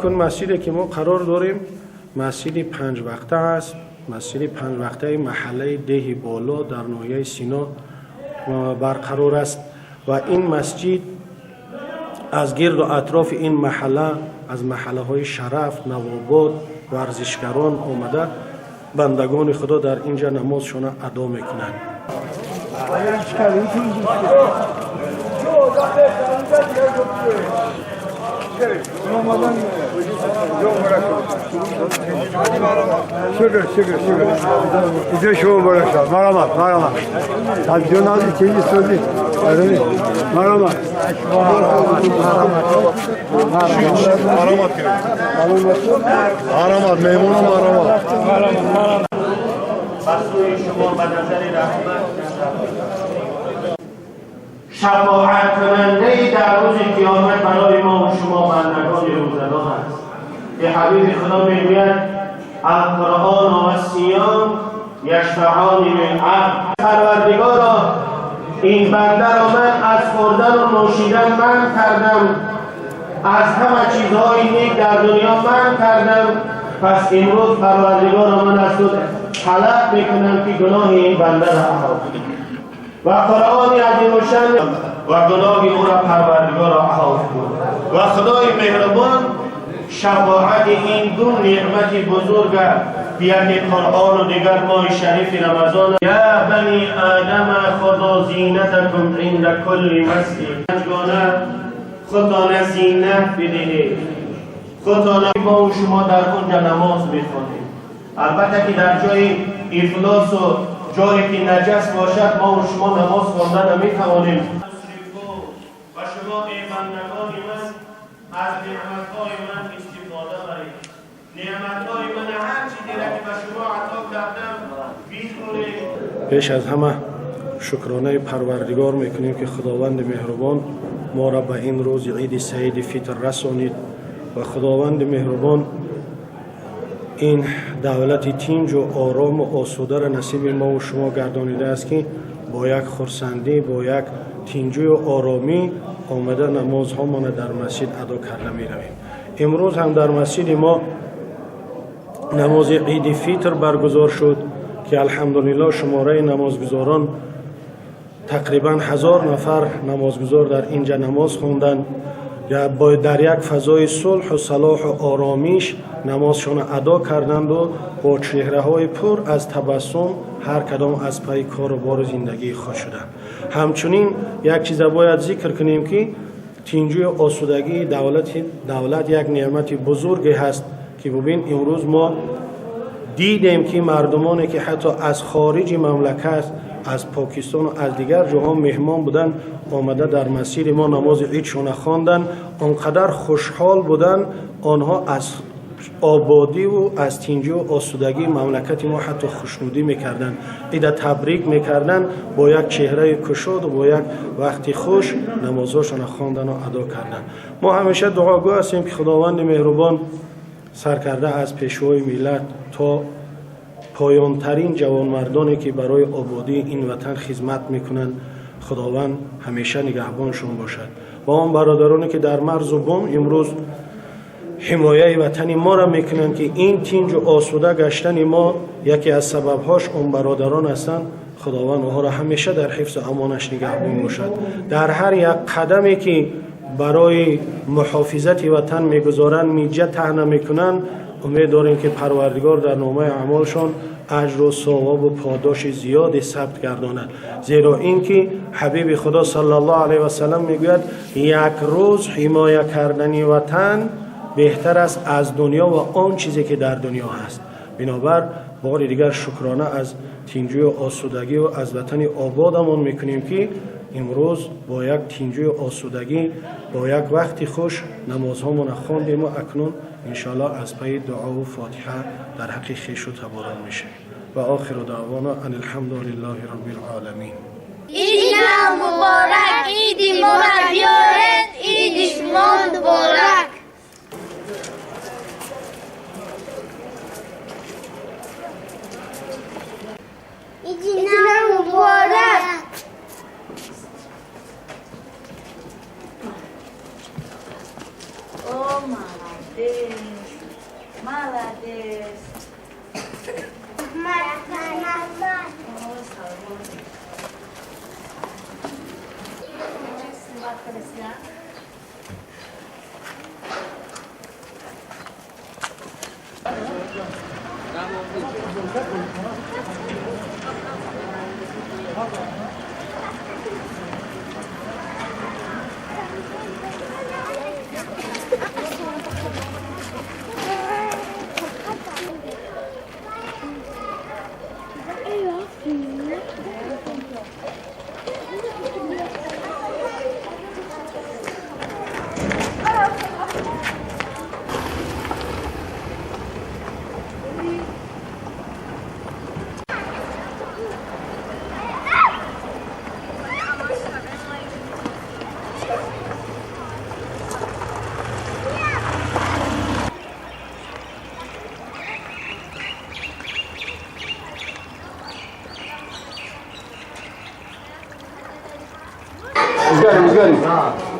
کن مسجدی که ما قرار داریم مسجد 5 وقته است. مسجد 5 وقته محله ده بالا در ناحیه سینا برقرار است و این مسجد از گرد و اطراف این محله از محله های شرف، نواباد، ورزشکاران آمده بندگان خدا در اینجا نمازشون ادا میکنند. شکر اینجا شما برشد مرامت از جنازی چیزی سوزی مرامت میمون مرامت بسوی شما به نظر رحمت شفاعت کننده در روز قیامت برای ما و شما بندگان روزدار است که حبیب خدا میگوید القرآن و الصیام یشفعان للعبد. پروردگارا این بنده را من از خوردن و نوشیدن منع کردم، از همه چیزهای نیک در دنیا منع کردم، پس امروز پروردگارا من از تو طلب میکنم که گناه این بنده را عفو کنی و قرآن عظیم الشأن و گناه او را پروردگار عفو کن و خدای مهربان شفاعت این دو نعمت بزرگ یکی قرآن و دیگر ماه شریف رمضان. یا بنی آدم خذوا زینتکم عند کل مسجد. خودتان زینت بدهید، خودتان با شما در اونجا نماز میخوانید. البته که در جای افلاس و جایی که نجس باشد ما و شما نماز خواندن نمیتوانیم. و شما ای بندگان من از نعمتهای من استفاده برید. نعمتهای من هر چیزی را که به شما عطا کردم بیخورید. پیش از همه شکرانه پروردگار میکنیم که خداوند مهربان ما را به این روز عید سعید فطر رسانید و خداوند مهربان این دولت تینج و آرام و آسوده را نصیب ما و شما گردانیده است که با یک خرسندی، با یک تینجوی و آرامی آمده نماز ها ما در مسجد ادا کرده می رویم. امروز هم در مسجد ما نماز عید فطر برگزار شد که الحمدلله شماره نمازگزاران تقریبا 1000 نفر نمازگزار در اینجا نماز خواندند یا با در یک فضای صلح و صلاح و آرامیش نمازشان ادا کردند و با چهره های پر از تبسم هر کدام از پای کار و بار زندگی خود شدند. همچنین یک چیز باید ذکر کنیم که تینجوی آسودگی دولت یک نعمت بزرگی هست که ببین امروز ما دیدیم که مردمانی که حتی از خارج مملکت از پاکستان و از دیگر جاها مهمان بودن آمده در مسجد ما نماز عیدشون خواندن. آنقدر خوشحال بودن آنها از آبادی و از تینجو و آسودگی مملکت ما حتی خوشنودی میکردن، عید تبریک میکردن، با یک چهره کشاد و با یک وقتی خوش نمازشون خواندن و ادا کردن. ما همیشه دعاگو هستیم که خداوند مهربان سرکرده از پیشوای ملت تا پایانترین جوانمردانی که برای آبادی این وطن خدمت میکنند خداوند همیشه نگهبانشون باشد و آن برادرانی که در مرز و بوم امروز حمایه وطن ما را میکنند که این تینج و آسوده گشتن ما یکی از سببهاش اون برادران هستند. خداوند آنها را همیشه در حفظ و امانش نگهبان باشد. در هر یک قدمی که برای محافظت وطن میگذارند میجه طعنه میکنند امید داریم که پروردگار در نامه اعمالشان اجر و ثواب و پاداش زیادی ثبت گرداند، زیرا اینکه حبیب خدا صلی الله علیه و سلم میگوید یک روز حمایه کردن وطن بهتر است از دنیا و آن چیزی که در دنیا هست. بنابر بار دیگر شکرانه از تینجوی آسودگی و از وطن آبادمون میکنیم که امروز با یک تینجوی آسودگی با یک وقتی خوش نمازهامون خواندیم و اکنون انشاءالله از پی دعا و فاتحه در حق خویش و تبارک میشه و آخر دعوانا ان الحمد لله رب العالمین. عید مبارک، عید ما را بیارد، عید شما مبارک. عید مبارک. Oh my God. arkadaşlar. Rüzgarım.